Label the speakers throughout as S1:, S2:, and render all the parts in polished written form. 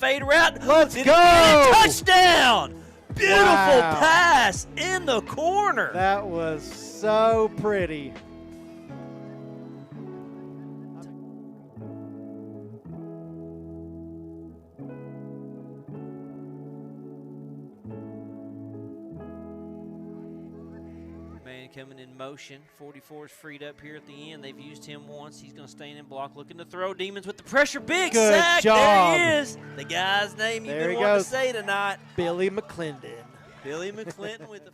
S1: fade route.
S2: Let's
S1: Did
S2: go!
S1: He touchdown! Beautiful
S2: Wow.
S1: pass in the corner.
S2: That was so pretty.
S1: Man coming in motion. 44 is freed up here at the end. They've used him once. He's going to stand in block, looking to throw. Demons with the pressure. Big
S2: Good
S1: sack.
S2: job.
S1: There he is. The guy's name you've
S2: There
S1: been
S2: he
S1: wanting
S2: goes.
S1: to say tonight.
S2: Billy McClendon.
S1: Billy McClinton with the...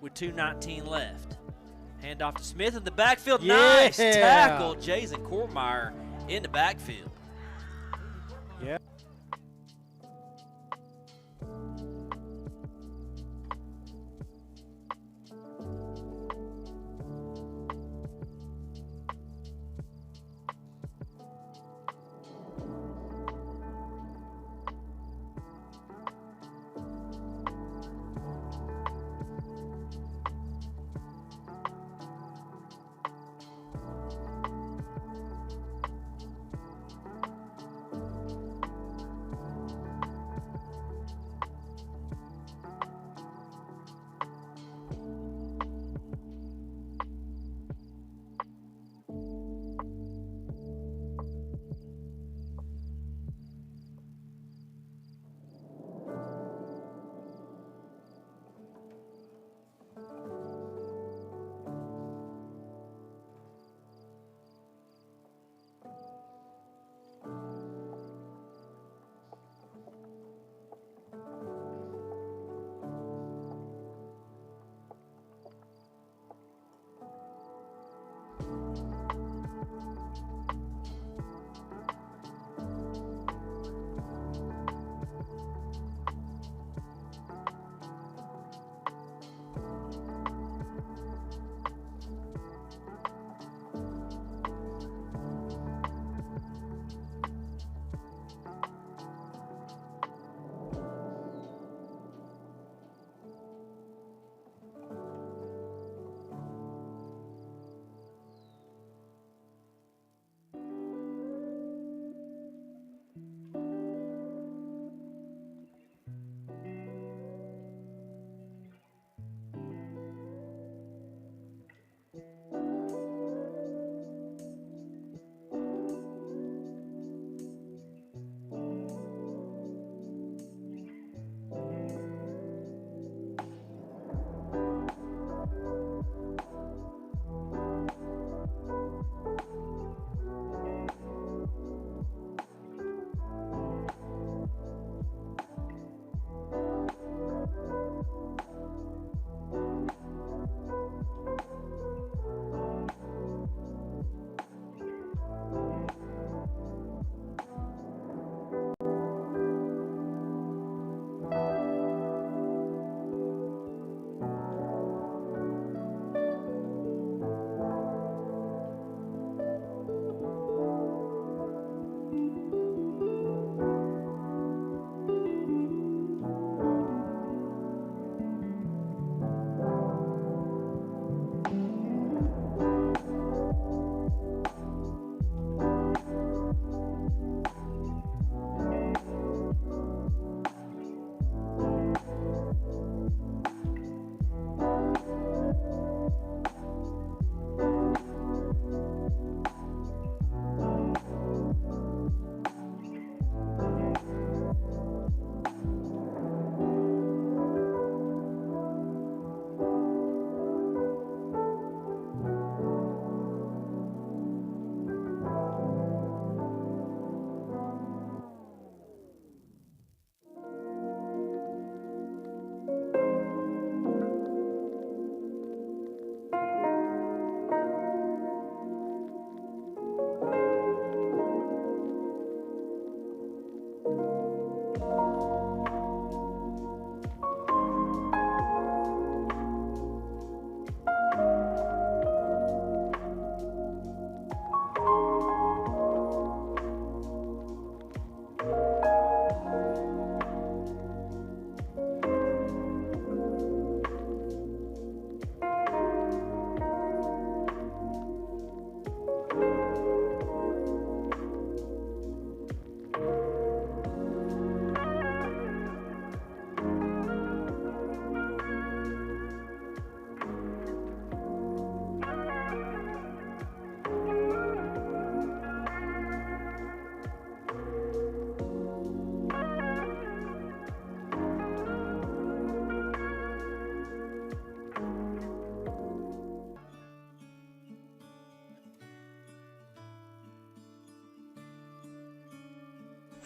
S1: With 2:19 left. Handoff to Smith in the backfield.
S2: Yeah.
S1: Nice tackle. Jason Courtmeyer in the backfield.
S2: Yeah.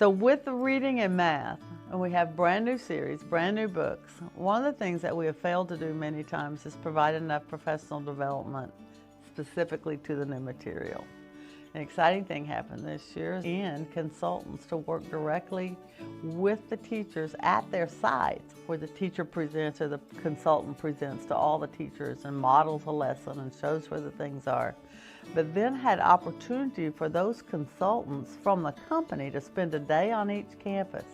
S3: So with the reading and math, and we have brand new series, brand new books, one of the things that we have failed to do many times is provide enough professional development specifically to the new material. An exciting thing happened this year, and consultants to work directly with the teachers at their sites, where the teacher presents or the consultant presents to all the teachers and models a lesson and shows where the things are. But then had opportunity for those consultants from the company to spend a day on each campus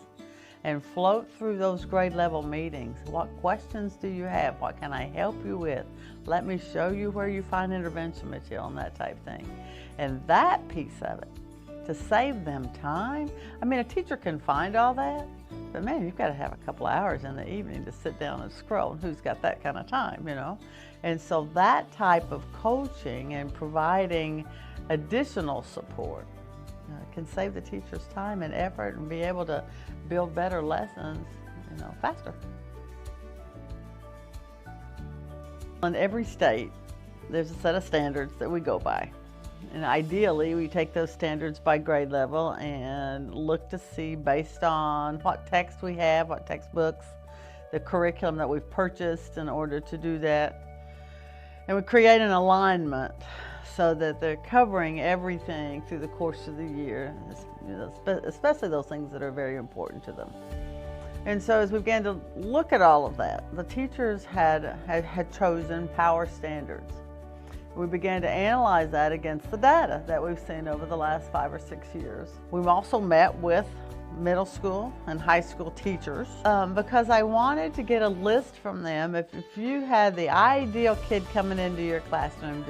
S3: and float through those grade level meetings. What questions do you have? What can I help you with? Let me show you where you find intervention material and that type thing. And that piece of it, to save them time. I mean, a teacher can find all that, but man, you've got to have a couple hours in the evening to sit down and scroll, and who's got that kind of time, you know? And so that type of coaching and providing additional support can save the teachers time and effort and be able to build better lessons, you know, faster. In every state, there's a set of standards that we go by. And ideally, we take those standards by grade level and look to see, based on what text we have, what textbooks, the curriculum that we've purchased in order to do that. And we create an alignment so that they're covering everything through the course of the year, you know, especially those things that are very important to them. And so as we began to look at all of that, the teachers had chosen power standards. We began to analyze that against the data that we've seen over the last 5 or 6 years. We've also met with middle school and high school teachers because I wanted to get a list from them. If you had the ideal kid coming into your classroom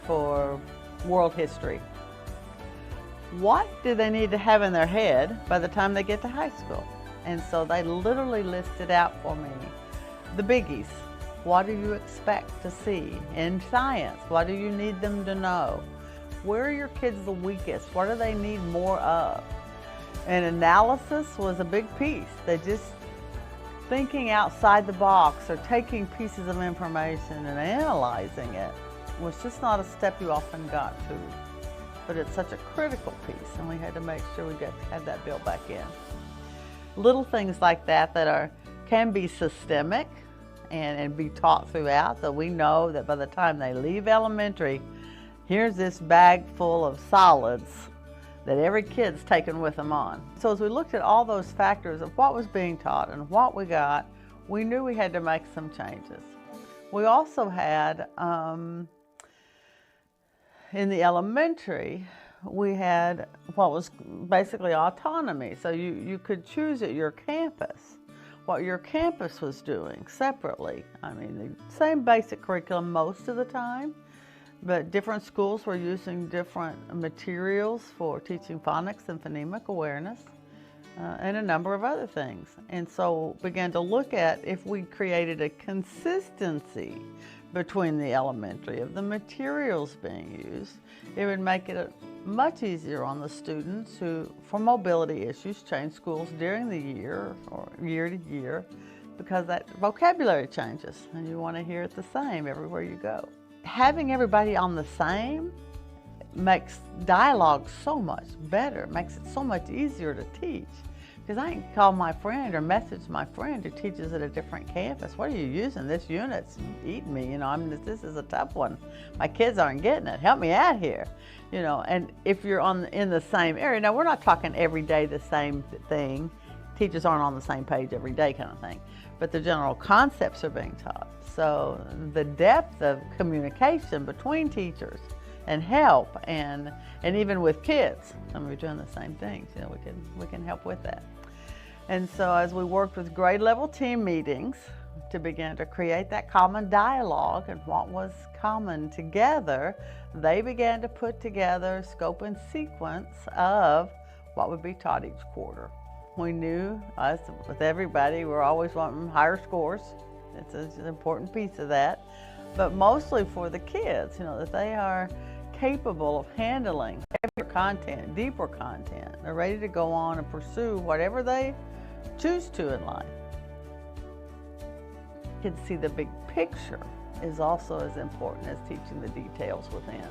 S3: for world history, what do they need to have in their head by the time they get to high school? And so they literally listed out for me the biggies. What do you expect to see in science? What do you need them to know? Where are your kids the weakest? What do they need more of? And analysis was a big piece. They just thinking outside the box or taking pieces of information and analyzing it was just not a step you often got to. But it's such a critical piece, and we had to make sure we had that built back in. Little things like that can be systemic and be taught throughout, so we know that by the time they leave elementary, here's this bag full of solids that every kid's taken with them on. So as we looked at all those factors of what was being taught and what we got, we knew we had to make some changes. We also had, in the elementary, we had what was basically autonomy. So you could choose at your campus what your campus was doing separately. I mean, the same basic curriculum most of the time, but different schools were using different materials for teaching phonics and phonemic awareness and a number of other things. And so began to look at if we created a consistency between the elementary of the materials being used, it would make it much easier on the students who, for mobility issues, change schools during the year or year to year, because that vocabulary changes and you want to hear it the same everywhere you go. Having everybody on the same makes dialogue so much better, makes it so much easier to teach. Because I can call my friend or message my friend who teaches at a different campus. What are you using? This unit's eating me, you know, this is a tough one. My kids aren't getting it. Help me out here. You know, and if you're in the same area, now we're not talking every day the same thing. Teachers aren't on the same page every day kind of thing, but the general concepts are being taught. So the depth of communication between teachers and help, and even with kids, some are doing the same things. You know, we can help with that. And so as we worked with grade level team meetings to begin to create that common dialogue and what was common together, they began to put together scope and sequence of what would be taught each quarter. We knew, us with everybody, we're always wanting higher scores. It's an important piece of that, but mostly for the kids, you know, that they are capable of handling heavier content, deeper content. They're ready to go on and pursue whatever they choose to in life. Kids see the big picture is also as important as teaching the details within.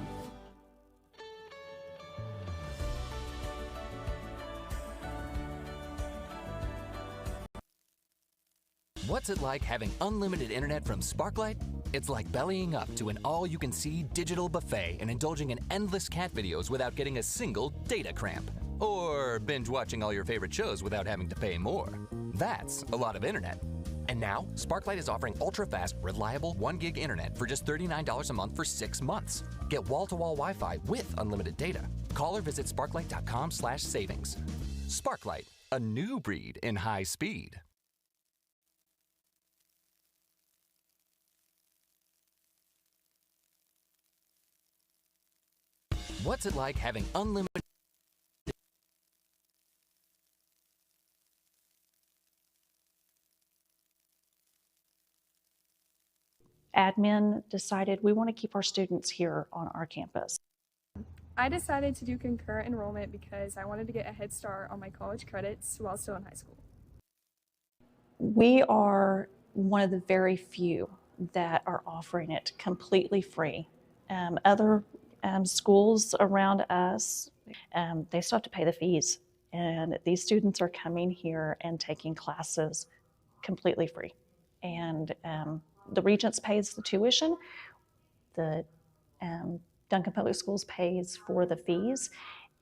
S4: What's it like having unlimited internet from Sparklight? It's like bellying up to an all-you-can-see digital buffet and indulging in endless cat videos without getting a single data cramp. Or binge-watching all your favorite shows without having to pay more. That's a lot of internet. And now, Sparklight is offering ultra-fast, reliable 1 gig internet for just $39 a month for 6 months. Get wall-to-wall Wi-Fi with unlimited data. Call or visit sparklight.com/savings. Sparklight, a new breed in high speed. What's it like having unlimited?
S5: Admin decided we want to keep our students here on our campus.
S6: I decided to do concurrent enrollment because I wanted to get a head start on my college credits while still in high school.
S5: We are one of the very few that are offering it completely free. Other schools around us, they still have to pay the fees. And these students are coming here and taking classes completely free. And the Regents pays the tuition. The Duncan Public Schools pays for the fees.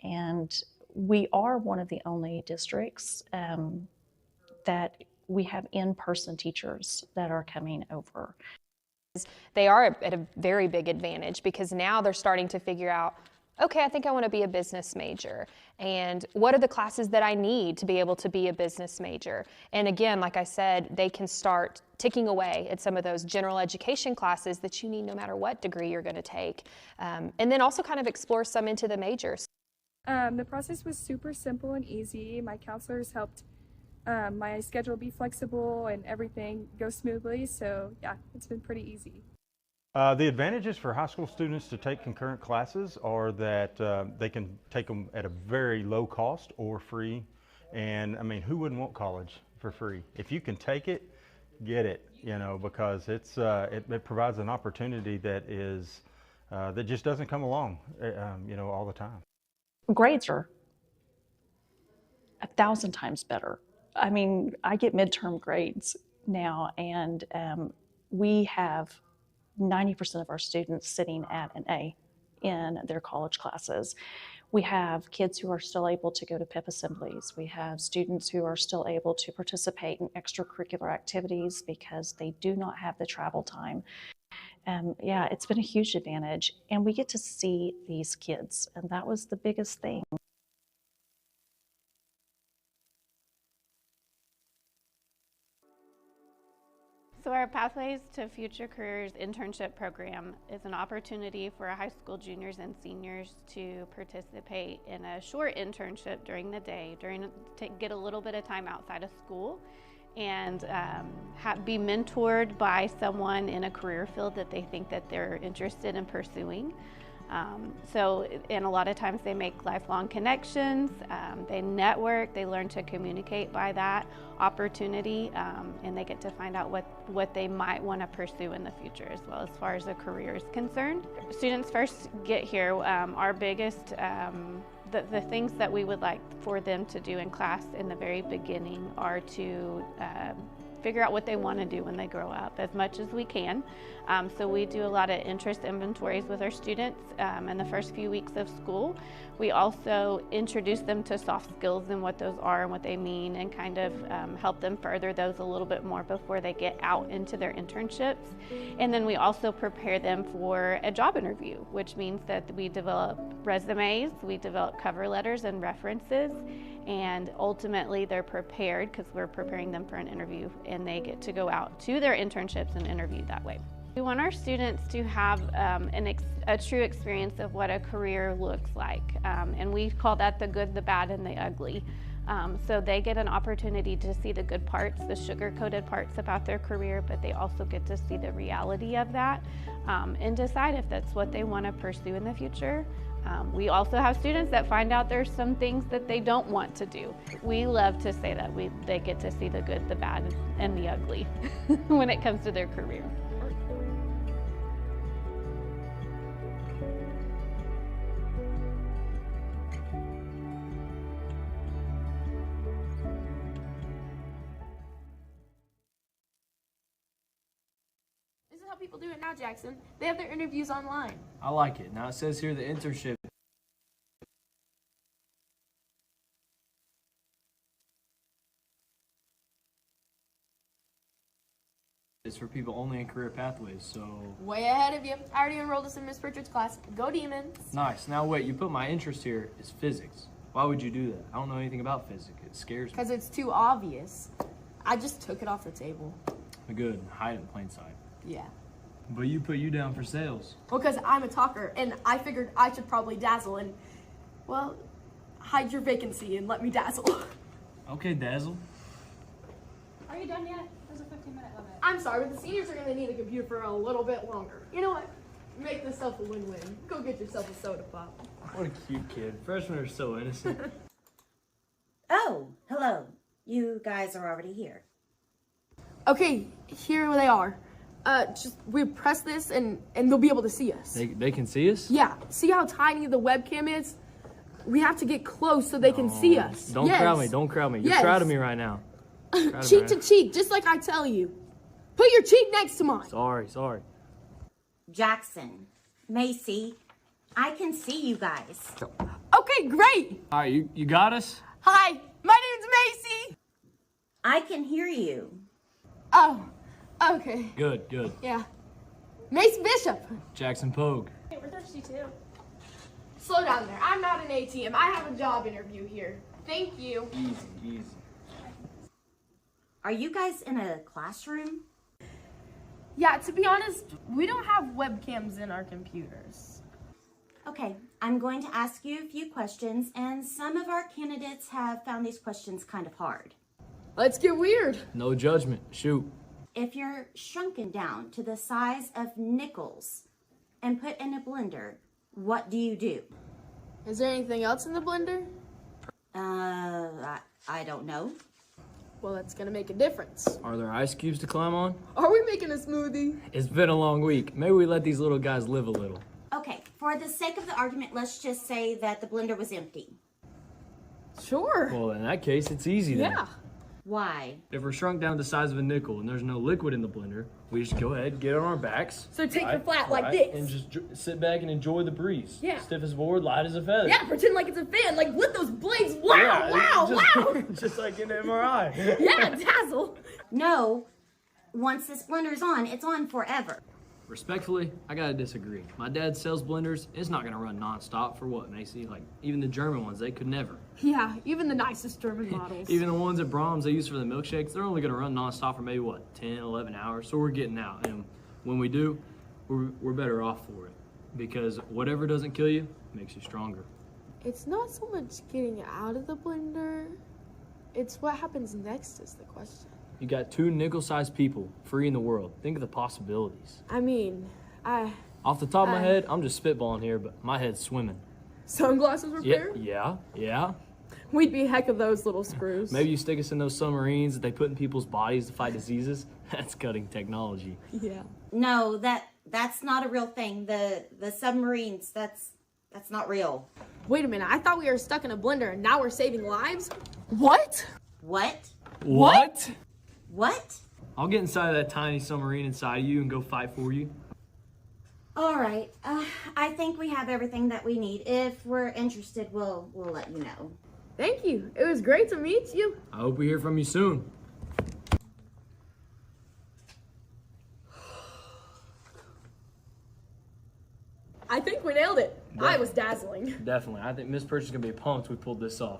S5: And we are one of the only districts that we have in-person teachers that are coming over.
S7: They are at a very big advantage because now they're starting to figure out, okay, I think I want to be a business major. And what are the classes that I need to be able to be a business major? And again, like I said, they can start ticking away at some of those general education classes that you need no matter what degree you're going to take. And then also kind of explore some into the majors.
S6: The process was super simple and easy. My counselors helped my schedule be flexible and everything go smoothly. So yeah, it's been pretty easy.
S8: The advantages for high school students to take concurrent classes are that they can take them at a very low cost or free. And I mean, who wouldn't want college for free? If you can take it, get it, you know, because it's, it provides an opportunity that is, that just doesn't come along, you know, all the time.
S5: Grades are 1,000 times better. I mean, I get midterm grades now, and we have 90% of our students sitting at an A in their college classes. We have kids who are still able to go to PIP assemblies. We have students who are still able to participate in extracurricular activities because they do not have the travel time. Yeah, it's been a huge advantage, and we get to see these kids, and that was the biggest thing.
S9: So our Pathways to Future Careers internship program is an opportunity for our high school juniors and seniors to participate in a short internship during the day, to get a little bit of time outside of school and be mentored by someone in a career field that they think that they're interested in pursuing. And a lot of times they make lifelong connections, they network, they learn to communicate by that opportunity, and they get to find out what they might want to pursue in the future as well as far as a career is concerned. Students first get here, our biggest, the things that we would like for them to do in class in the very beginning are to figure out what they want to do when they grow up as much as we can. So we do a lot of interest inventories with our students in the first few weeks of school. We also introduce them to soft skills and what those are and what they mean, and kind of help them further those a little bit more before they get out into their internships. And then we also prepare them for a job interview, which means that we develop resumes, we develop cover letters and references, and ultimately they're prepared because we're preparing them for an interview, and they get to go out to their internships and interview that way. We want our students to have a true experience of what a career looks like, and we call that the good, the bad, and the ugly. So they get an opportunity to see the good parts, the sugar-coated parts about their career, but they also get to see the reality of that and decide if that's what they want to pursue in the future. We also have students that find out there's some things that they don't want to do. We love to say that they get to see the good, the bad, and the ugly when it comes to their career.
S10: people do it now, Jackson. They have their interviews online.
S11: I like it. Now it says here the internship is for people only in career pathways, so...
S10: Way ahead of you. I already enrolled us in Miss Pritchard's class. Go Demons.
S11: Nice. Now wait, you put my interest here is physics. Why would you do that? I don't know anything about physics. It scares me.
S10: Because it's too obvious. I just took it off the table.
S11: Good. Hide it in plain sight.
S10: Yeah.
S11: But you put you down for sales.
S10: Well, because I'm a talker, and I figured I should probably dazzle and, well, hide your vacancy and let me dazzle.
S11: Okay, Dazzle.
S12: Are you done yet? There's a 15-minute limit.
S10: I'm sorry, but the seniors are going to need a computer for a little bit longer. You know what? Make this self a win-win. Go get yourself a soda pop.
S11: What a cute kid. Freshmen are so innocent.
S13: Oh, hello. You guys are already here.
S10: Okay, here they are. We press this and they'll be able to see us.
S11: They can see us?
S10: Yeah, see how tiny the webcam is? We have to get close so they can see us.
S11: Don't crowd me, don't crowd me. You're
S10: Yes.
S11: proud of me right now.
S10: Cheek to cheek, just like I tell you. Put your cheek next to mine.
S11: Sorry.
S13: Jackson, Macy, I can see you guys.
S10: Okay, great.
S11: All right, you got us?
S10: Hi, my name's Macy.
S13: I can hear you.
S10: Oh, okay.
S11: Good.
S10: Yeah. Mace Bishop.
S11: Jackson Pogue.
S10: Hey, we're thirsty too. Slow down there. I'm not an ATM. I have a job interview here. Thank you.
S11: Easy.
S13: Are you guys in a classroom?
S10: Yeah, to be honest, we don't have webcams in our computers.
S13: Okay, I'm going to ask you a few questions, and some of our candidates have found these questions kind of hard.
S10: Let's get weird.
S11: No judgment. Shoot.
S13: If you're shrunken down to the size of nickels and put in a blender, what do you do?
S10: Is there anything else in the blender?
S13: I don't know.
S10: Well, that's gonna make a difference.
S11: Are there ice cubes to climb on?
S10: Are we making a smoothie?
S11: It's been a long week. Maybe we let these little guys live a little.
S13: Okay, for the sake of the argument, let's just say that the blender was empty.
S10: Sure.
S11: Well, in that case, it's easy then.
S10: Yeah.
S13: Why?
S11: If we're shrunk down to the size of a nickel and there's no liquid in the blender, we just go ahead, get on our backs.
S10: So take your flat like this.
S11: And just sit back and enjoy the breeze.
S10: Yeah.
S11: Stiff as a board, light as a feather.
S10: Yeah, pretend like it's a fan. Like, with those blades. Wow, wow.
S11: Just like in an MRI.
S10: Yeah, dazzle.
S13: No, once this blender's on, it's on forever.
S11: Respectfully, I gotta disagree. My dad sells blenders. It's not gonna run nonstop for what, Macy? Like, even the German ones, they could never.
S10: Yeah, even the nicest German models.
S11: Even the ones at Brahms they use for the milkshakes, they're only gonna run nonstop for maybe, what, 10, 11 hours? So we're getting out. And when we do, we're better off for it. Because whatever doesn't kill you makes you stronger.
S10: It's not so much getting out of the blender. It's what happens next is the question.
S11: You got 2 nickel-sized people free in the world. Think of the possibilities.
S10: I mean,
S11: Off the top of my head, I'm just spitballing here, but my head's swimming.
S10: Sunglasses repair?
S11: Yeah.
S10: We'd be heck of those little screws.
S11: Maybe you stick us in those submarines that they put in people's bodies to fight diseases. That's cutting technology.
S10: Yeah.
S13: No, that's not a real thing. The submarines, that's not real.
S10: Wait a minute, I thought we were stuck in a blender and now we're saving lives? What?
S13: What?
S11: I'll get inside of that tiny submarine inside of you and go fight for you.
S13: All right. I think we have everything that we need. If we're interested, we'll let you know.
S10: Thank you. It was great to meet you.
S11: I hope we hear from you soon.
S10: I think we nailed it. I was dazzling.
S11: Definitely. I think Miss Purchase is going to be pumped we pulled this off.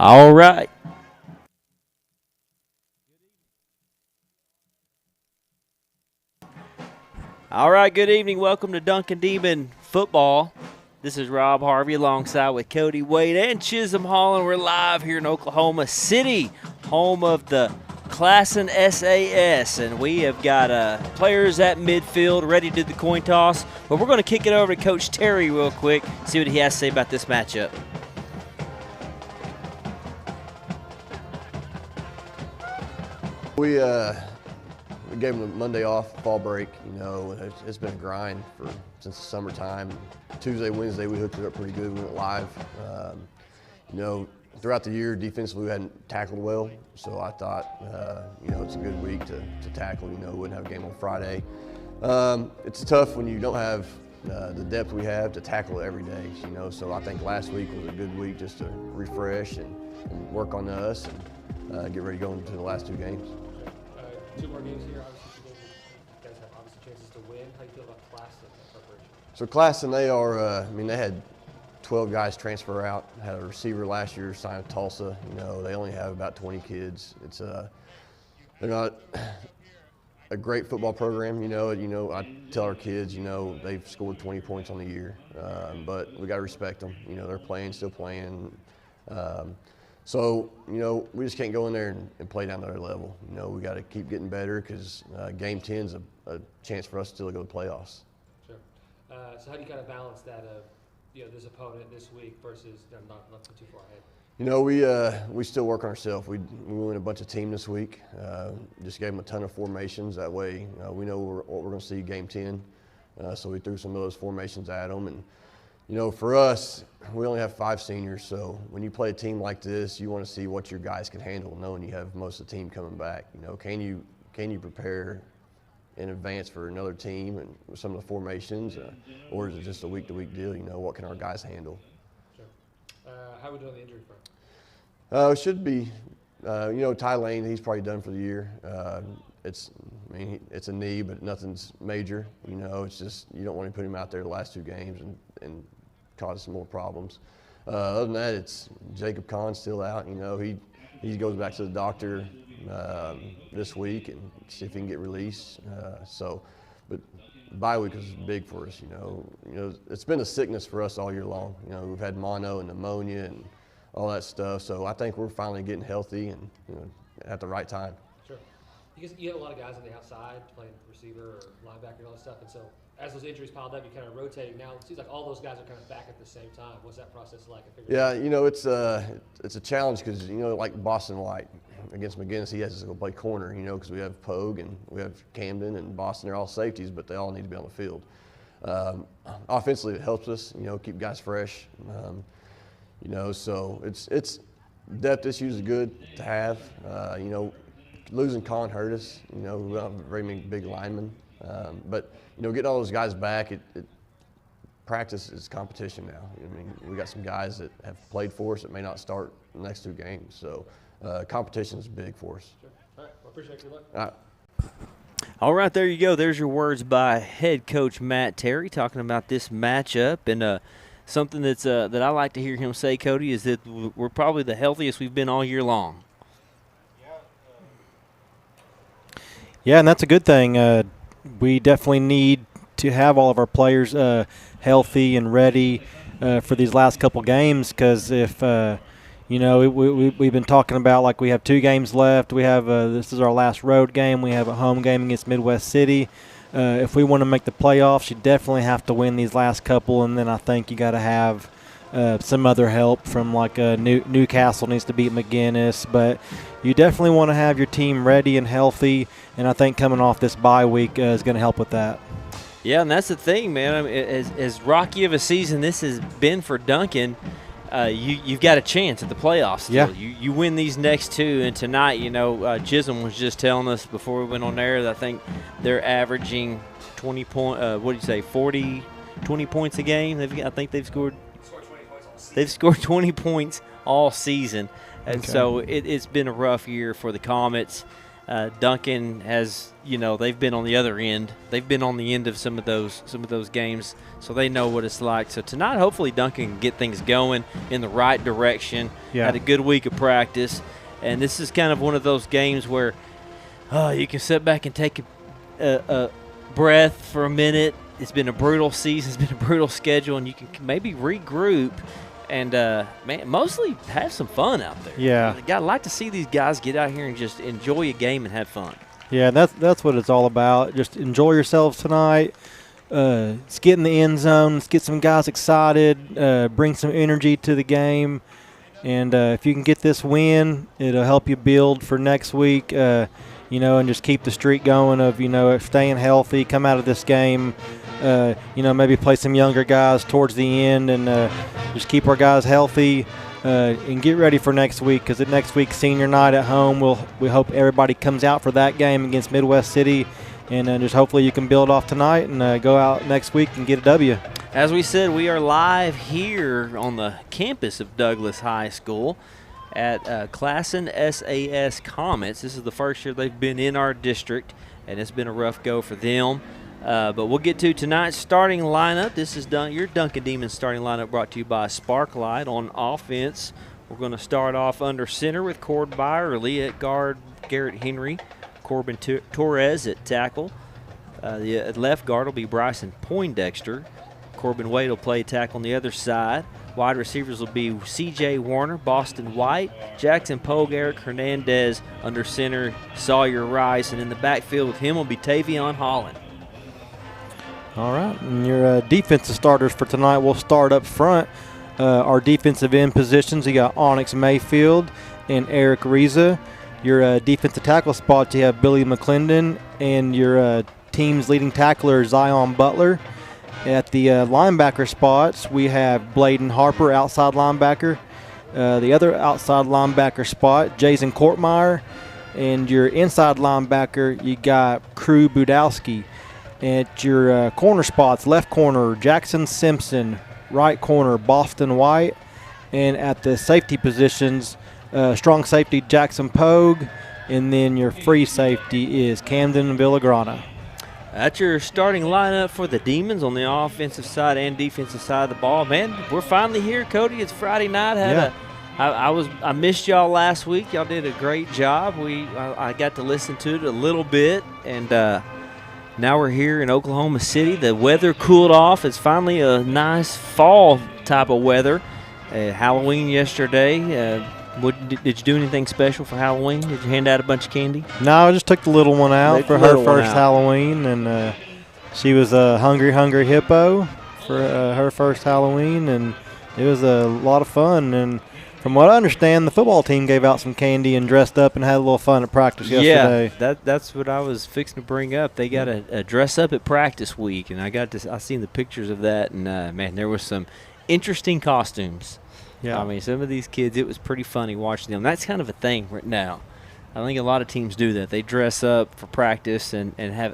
S1: All right. All right, good evening. Welcome to Duncan Demon Football. This is Rob Harvey alongside with Cody Wade and Chisholm Holland. We're live here in Oklahoma City, home of the Classen SAS, and we have got players at midfield ready to do the coin toss. But we're going to kick it over to Coach Terry real quick, see what he has to say about this matchup.
S14: We gave them a Monday off, fall break. You know, it's been a grind since the summertime. Tuesday, Wednesday, we hooked it up pretty good. We went live. You know, throughout the year, defensively, we hadn't tackled well. So I thought, you know, it's a good week to tackle. You know, we wouldn't have a game on Friday. It's tough when you don't have the depth we have to tackle every day. You know, so I think last week was a good week just to refresh and work on us and get ready to go into the last two games.
S15: 2 more games here. Obviously, 2 games you guys have obviously chances to win. How do you feel about Classen in preparation?
S14: So Classen, they are, I mean, they had 12 guys transfer out. Had a receiver last year signed with Tulsa. You know, they only have about 20 kids. It's they're not a great football program. You know, I tell our kids, you know, they've scored 20 points on the year, but we got to respect them. You know, they're still playing. So, you know, we just can't go in there and play down to their level. You know, we got to keep getting better because game 10 is a chance for us still to go to the playoffs.
S15: Sure. So how do you kind of balance that of, you know, this opponent this week versus not too far ahead?
S14: You know, we still work on ourselves. We went a bunch of team this week. Just gave them a ton of formations. That way, we know what we're going to see game 10. So we threw some of those formations at them. And, you know, for us, we only have 5 seniors, so when you play a team like this, you want to see what your guys can handle, knowing you have most of the team coming back. You know, can you prepare in advance for another team and with some of the formations, or is it just a week-to-week deal? You know, what can our guys handle?
S15: Sure. How are we doing on the injury front?
S14: It should be, you know, Ty Lane, he's probably done for the year. It's a knee, but nothing's major. You know, it's just you don't want to put him out there the last 2 games and cause some more problems. Other than that, it's Jacob Kahn's still out. You know, he goes back to the doctor this week and see if he can get released. But bye week is big for us. You know, it's been a sickness for us all year long. You know, we've had mono and pneumonia and all that stuff. So I think we're finally getting healthy and, you know, at the right time.
S15: Sure. Because you have a lot of guys on the outside playing receiver or linebacker and all that stuff, and so as those injuries piled up, you kind of rotating. Now it seems like all those guys are kind of back at the same time. What's that process like?
S14: Yeah, you know, it's a challenge because, you know, like Boston White against McGinnis, he has to go play corner, you know, because we have Pogue and we have Camden and Boston. They're all safeties, but they all need to be on the field. Offensively, it helps us, you know, keep guys fresh. You know, so it's depth issues are good to have. You know, losing Kahn hurt us. You know, we don't have very many big linemen. But, you know, getting all those guys back, practice is competition now. I mean, we got some guys that have played for us that may not start the next 2 games. So competition is big for us.
S15: Sure. All right. Well, appreciate your luck.
S14: All right.
S1: All right, there you go. There's your words by head coach Matt Terry talking about this matchup. And something that I like to hear him say, Cody, is that we're probably the healthiest we've been all year long.
S2: Yeah, and that's a good thing. We definitely need to have all of our players healthy and ready for these last couple games because if, you know, we've been talking about like we have 2 games left. We have this is our last road game. We have a home game against Midwest City. If we want to make the playoffs, you definitely have to win these last couple, and then I think you got to have some other help from like Newcastle needs to beat McGinnis, but you definitely want to have your team ready and healthy, and I think coming off this bye week is going to help with that.
S1: Yeah, and that's the thing, man. I mean, as rocky of a season this has been for Duncan, you've got a chance at the playoffs still.
S2: Yeah.
S1: You win these next 2, and tonight, you know, Chisholm was just telling us before we went on there that I think they're averaging 20 points a game. I think they've scored 20 points all season. And so it's been a rough year for the Comets. Duncan has, they've been on the other end. They've been on the end of some of those games, so they know what it's like. So tonight, hopefully, Duncan can get things going in the right direction.
S2: Yeah.
S1: Had a good week of practice, and this is kind of one of those games where you can sit back and take a breath for a minute. It's been a brutal season. It's been a brutal schedule, and you can maybe regroup and, mostly have some fun out there.
S2: Yeah.
S1: I'd like to see these guys get out here and just enjoy a game and have fun.
S2: Yeah, that's what it's all about. Just enjoy yourselves tonight. Let's get in the end zone. Let's get some guys excited. Bring some energy to the game. And if you can get this win, it'll help you build for next week, and just keep the streak going of, staying healthy, come out of this game, maybe play some younger guys towards the end and just keep our guys healthy and get ready for next week, because next week's senior night at home, we hope everybody comes out for that game against Midwest City, and just hopefully you can build off tonight and go out next week and get a W.
S1: As we said, we are live here on the campus of Douglas High School at Classen SAS Comets. This is the first year they've been in our district, and it's been a rough go for them. But we'll get to tonight's starting lineup. This is your Duncan Demons starting lineup, brought to you by Sparklight. On offense, we're going to start off under center with Cord Byerly at guard, Garrett Henry, Corbin Torres at tackle. The left guard will be Bryson Poindexter. Corbin Wade will play tackle on the other side. Wide receivers will be C.J. Warner, Boston White, Jackson Pogue, Eric Hernandez under center, Sawyer Rice, and in the backfield with him will be Tavion Holland.
S2: All right, and your defensive starters for tonight will start up front. Our defensive end positions, you got Onyx Mayfield and Eric Riza. Your defensive tackle spot, you have Billy McClendon, and your team's leading tackler, Zion Butler. At the linebacker spots, we have Bladen Harper, outside linebacker. The other outside linebacker spot, Jason Kortmeyer. And your inside linebacker, you got Crew Budowski. At your corner spots, left corner, Jackson Simpson. Right corner, Boston White. And at the safety positions, strong safety, Jackson Pogue. And then your free safety is Camden Villagrana.
S1: That's your starting lineup for the Demons on the offensive side and defensive side of the ball. Man, we're finally here, Cody. It's Friday night. I missed y'all last week. Y'all did a great job. I got to listen to it a little bit, and now we're here in Oklahoma City. The weather cooled off. It's finally a nice fall type of weather. Halloween yesterday. Did you do anything special for Halloween? Did you hand out a bunch of candy?
S2: No, I just took the little one out for her first Halloween, and she was a hungry hippo for her first Halloween, and it was a lot of fun. And from what I understand, the football team gave out some candy and dressed up and had a little fun at practice yesterday.
S1: Yeah, that's what I was fixing to bring up. They got a dress up at practice week, and I seen the pictures of that, and man, there was some interesting costumes.
S2: Yeah.
S1: I mean, some of these kids, it was pretty funny watching them. That's kind of a thing right now. I think a lot of teams do that. They dress up for practice and have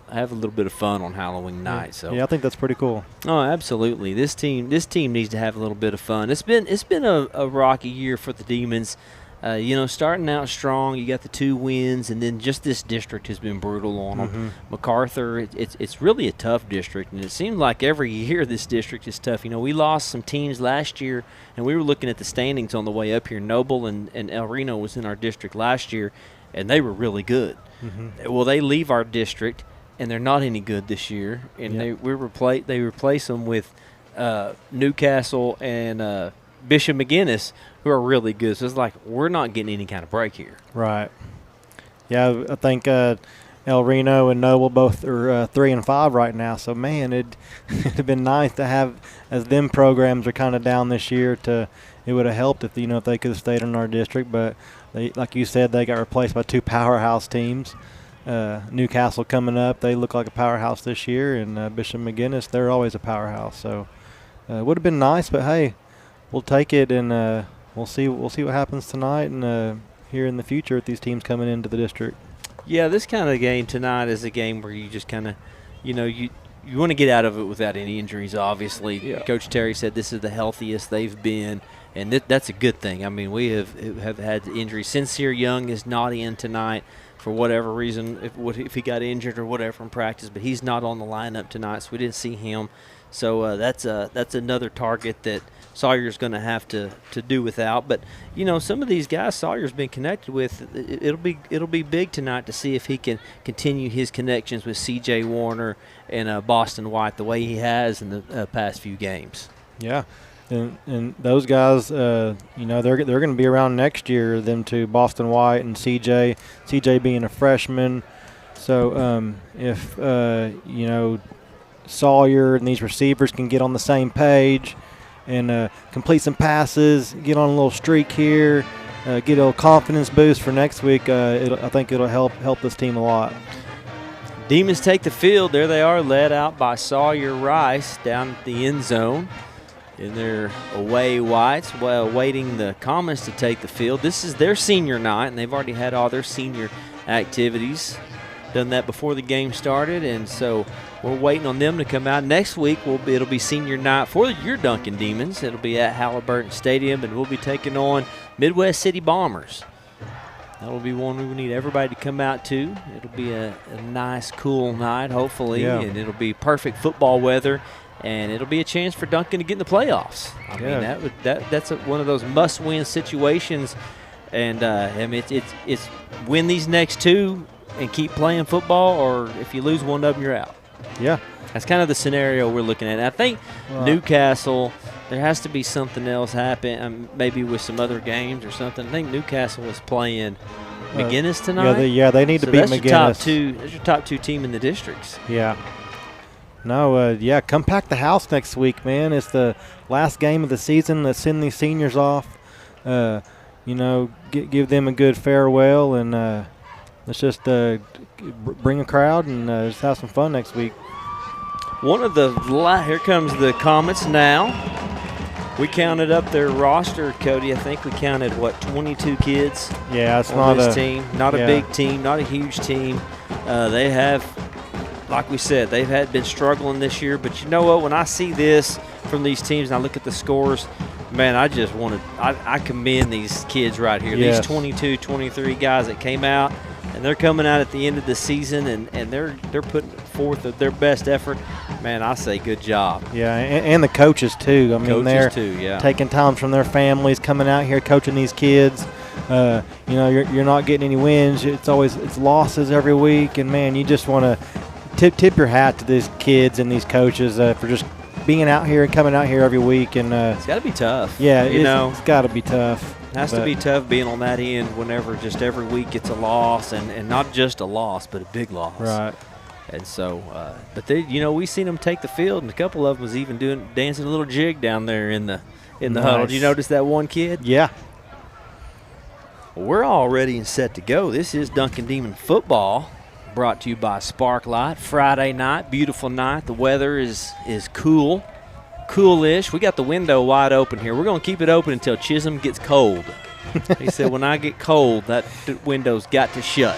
S1: a little bit of fun on Halloween night. So
S2: yeah, I think that's pretty cool.
S1: Oh, absolutely. This team needs to have a little bit of fun. It's been a rocky year for the Demons. Starting out strong, you got the 2 wins, and then just this district has been brutal on them. MacArthur, it's really a tough district, and it seems like every year this district is tough. We lost some teams last year, and we were looking at the standings on the way up here. Noble and El Reno was in our district last year, and they were really good. Well, they leave our district, and they're not any good this year, and they replace them with Newcastle and Bishop McGuinness, who are really good. So it's like we're not getting any kind of break here.
S2: Right. Yeah, I think El Reno and Noble both are 3-5 right now. So, man, it'd have been nice to have, as them programs are kind of down this year, it would have helped if they could have stayed in our district. But, like you said, they got replaced by 2 powerhouse teams. Newcastle coming up, they look like a powerhouse this year. And Bishop McGuinness, they're always a powerhouse. So, it would have been nice, but, hey, we'll take it, and we'll see what happens tonight and here in the future with these teams coming into the district.
S1: Yeah, this kind of game tonight is a game where you just kind of, you want to get out of it without any injuries, obviously. Yeah. Coach Terry said this is the healthiest they've been, and that's a good thing. I mean, we have had injuries. Sincere Young is not in tonight. for whatever reason, if he got injured or whatever in practice, but he's not on the lineup tonight, so we didn't see him. So that's another target that Sawyer's going to have to do without. But some of these guys Sawyer's been connected with. It'll be big tonight to see if he can continue his connections with C.J. Warner and Boston White the way he has in the past few games.
S2: Yeah. And those guys, they're going to be around next year, them two, Boston White and CJ. CJ being a freshman. So if, Sawyer and these receivers can get on the same page and complete some passes, get on a little streak here, get a little confidence boost for next week, I think it'll help this team a lot.
S1: Demons take the field. There they are, led out by Sawyer Rice down at the end zone. In their away whites, waiting the Commons to take the field. This is their senior night, and they've already had all their senior activities. Done that before the game started, and so we're waiting on them to come out. Next week, it'll be senior night for your Duncan Demons. It'll be at Halliburton Stadium, and we'll be taking on Midwest City Bombers. That'll be one we need everybody to come out to. It'll be a nice, cool night, hopefully, and it'll be perfect football weather. And it'll be a chance for Duncan to get in the playoffs. I mean, that's one of those must-win situations. And it's win these next two and keep playing football, or if you lose one of them, you're out.
S2: Yeah,
S1: that's kind of the scenario we're looking at. And I think Newcastle, there has to be something else happen, maybe with some other games or something. I think Newcastle is playing McGinnis tonight.
S2: They need to beat McGinnis.
S1: That's your top two team in the districts.
S2: Yeah. No, come pack the house next week, man. It's the last game of the season. Let's send these seniors off. Give them a good farewell, and let's just bring a crowd and just have some fun next week.
S1: Here comes the Comets now. We counted up their roster, Cody. I think we counted 22 kids.
S2: Yeah, it's
S1: on
S2: not
S1: this team. Not a big team, not a huge team. They have. Like we said, they've been struggling this year. But you know what? When I see this from these teams and I look at the scores, man, I commend these kids right here.
S2: Yes.
S1: These 22, 23 guys that came out, and they're coming out at the end of the season, and they're putting forth their best effort. Man, I say good job.
S2: Yeah, and the coaches too. I mean, they're taking time from their families, coming out here coaching these kids. You're not getting any wins. It's losses every week, and man, you just want to tip your hat to these kids and these coaches for just being out here and coming out here every week. And
S1: it's got to be tough.
S2: Yeah, it's got to be tough.
S1: It has to be tough being on that end whenever just every week it's a loss, and not just a loss, but a big loss.
S2: Right.
S1: And so, but we seen them take the field, and a couple of them was even dancing a little jig down there in the huddle. Did you notice that one kid?
S2: Yeah.
S1: Well, we're all ready and set to go. This is Duncan Demon football. Brought to you by Sparklight. Friday night, beautiful night. The weather is coolish. We got the window wide open here. We're going to keep it open until Chisholm gets cold. He said, when I get cold, that window's got to shut.